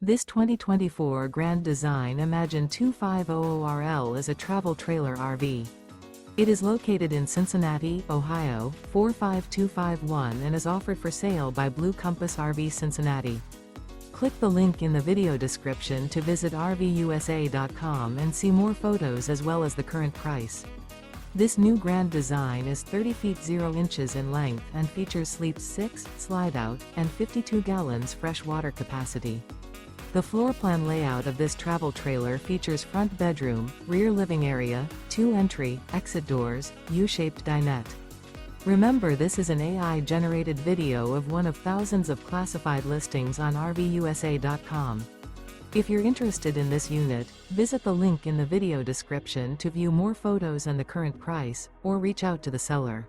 This 2024 Grand Design Imagine 2500RL is a travel trailer RV. It is located in Cincinnati, Ohio, 45251 and is offered for sale by Blue Compass RV Cincinnati. Click the link in the video description to visit RVUSA.com and see more photos as well as the current price. This new Grand Design is 30 feet 0 inches in length and features sleeps 6, slide-out, and 52 gallons fresh water capacity. The floor plan layout of this travel trailer features front bedroom, rear living area, 2 entry, exit doors, U-shaped dinette. Remember, this is an AI-generated video of one of thousands of classified listings on RVUSA.com. If you're interested in this unit, visit the link in the video description to view more photos and the current price, or reach out to the seller.